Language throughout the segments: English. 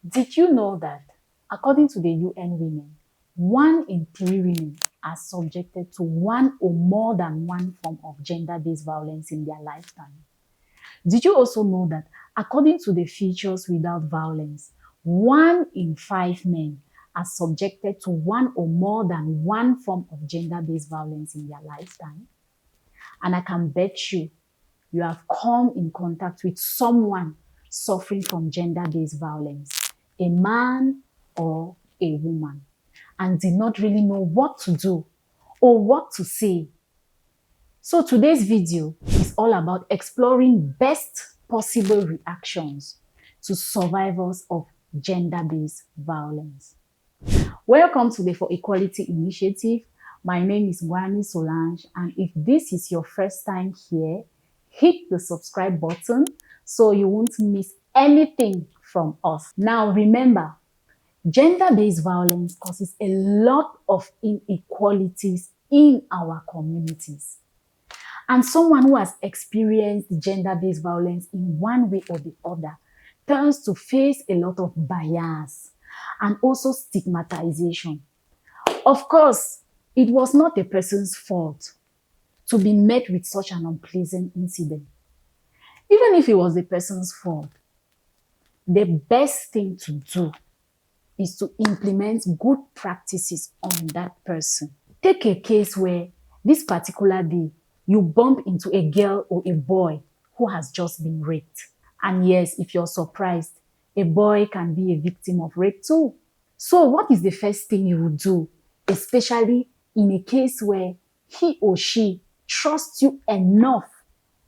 Did you know that, according to the UN Women, 1 in 3 women are subjected to one or more than one form of gender-based violence in their lifetime? Did you also know that, according to the Futures Without Violence, 1 in 5 men are subjected to one or more than one form of gender-based violence in their lifetime? And I can bet you have come in contact with someone suffering from gender-based violence, a man or a woman, and did not really know what to do or what to say. So today's video is all about exploring best possible reactions to survivors of gender-based violence. Welcome to the For Equality Initiative. My name is Gwani Solange, and if this is your first time here, hit the subscribe button so you won't miss anything from us. Now remember, gender-based violence causes a lot of inequalities in our communities. And someone who has experienced gender-based violence in one way or the other turns to face a lot of bias and also stigmatization. Of course, it was not the person's fault to be met with such an unpleasant incident. Even if it was the person's fault, the best thing to do is to implement good practices on that person. Take a case where this particular day, you bump into a girl or a boy who has just been raped. And yes, if you're surprised, a boy can be a victim of rape too. So what is the first thing you would do, especially in a case where he or she trusts you enough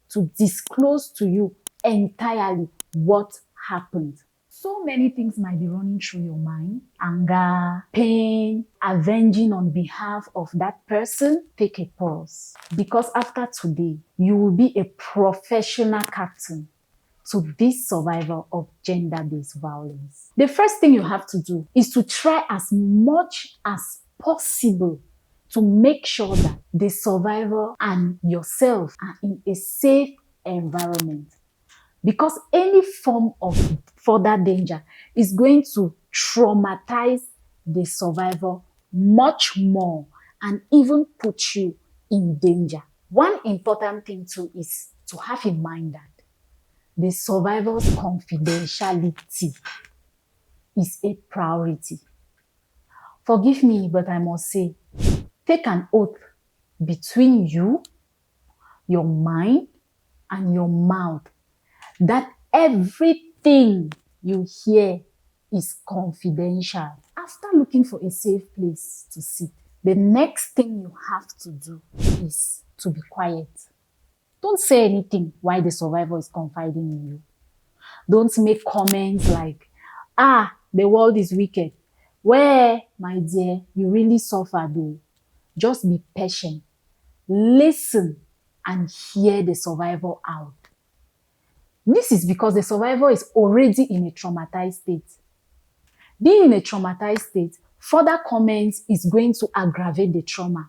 to disclose to you entirely what happened? So many things might be running through your mind: anger, pain, avenging on behalf of that person. Take a pause, because after today, you will be a professional captain to this survivor of gender-based violence. The first thing you have to do is to try as much as possible to make sure that the survivor and yourself are in a safe environment. Because any form of further danger is going to traumatize the survivor much more and even put you in danger. One important thing too is to have in mind that the survivor's confidentiality is a priority. Forgive me, but I must say, take an oath between you, your mind, and your mouth that everything you hear is confidential. After looking for a safe place to sit, the next thing you have to do is to be quiet. Don't say anything while the survivor is confiding in you. Don't make comments like, the world is wicked. Where, my dear, you really suffer though. Just be patient. Listen and hear the survivor out. This is because the survivor is already in a traumatized state. Being in a traumatized state, further comments is going to aggravate the trauma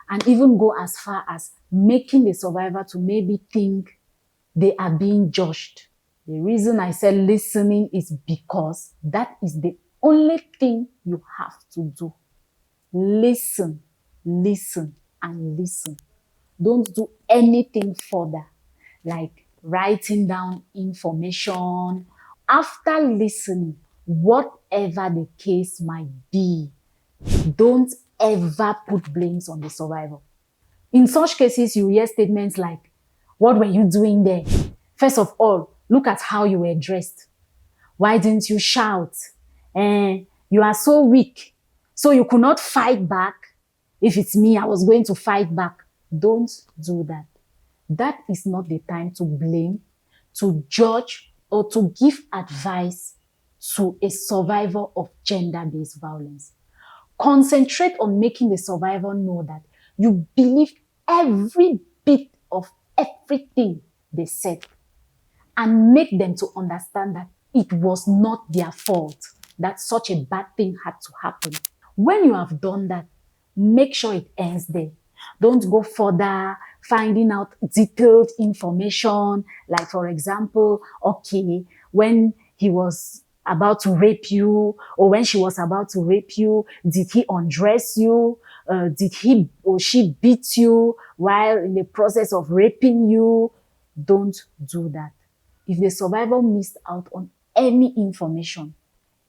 and even go as far as making the survivor to maybe think they are being judged. The reason I said listening is because that is the only thing you have to do. Listen, listen, and listen. Don't do anything further, like writing down information. After listening, whatever the case might be, don't ever put blames on the survivor. In such cases, you hear statements like, "What were you doing there? First of all, look at how you were dressed. Why didn't you shout? You are so weak, so you could not fight back. If it's me, I was going to fight back." Don't do that. That is not the time to blame, to judge, or to give advice to a survivor of gender-based violence. Concentrate on making the survivor know that you believe every bit of everything they said, and make them to understand that it was not their fault that such a bad thing had to happen. When you have done that, make sure it ends there. Don't go further, finding out detailed information, like, for example, okay, when he was about to rape you, or when she was about to rape you, did he undress you? Did he or she beat you while in the process of raping you? Don't do that. If the survivor missed out on any information,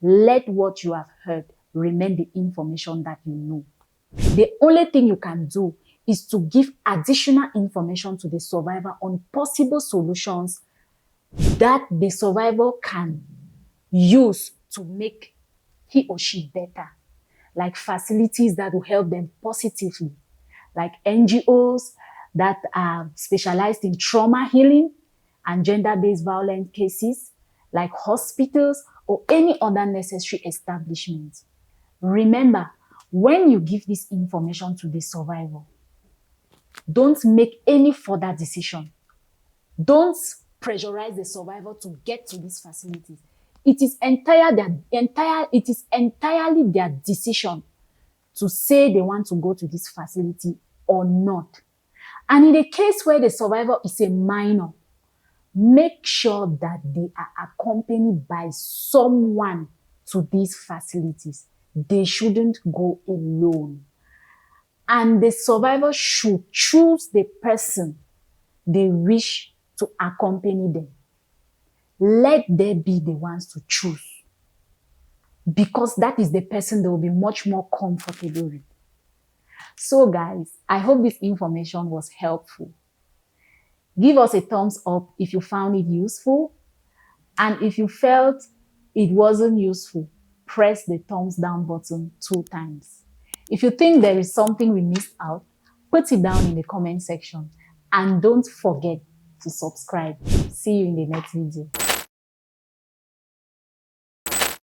let what you have heard remain the information that you know. The only thing you can do is to give additional information to the survivor on possible solutions that the survivor can use to make he or she better, like facilities that will help them positively, like NGOs that are specialized in trauma healing and gender-based violence cases, like hospitals or any other necessary establishment. Remember, when you give this information to the survivor, don't make any further decision. Don't pressurize the survivor to get to these facilities. It is entirely their decision to say they want to go to this facility or not. And in a case where the survivor is a minor, make sure that they are accompanied by someone to these facilities. They shouldn't go alone. And the survivor should choose the person they wish to accompany them. Let them be the ones to choose, because that is the person they will be much more comfortable with. So guys, I hope this information was helpful. Give us a thumbs up if you found it useful. And if you felt it wasn't useful, press the thumbs down button 2 times. If you think there is something we missed out, put it down in the comment section. And don't forget to subscribe. See you in the next video.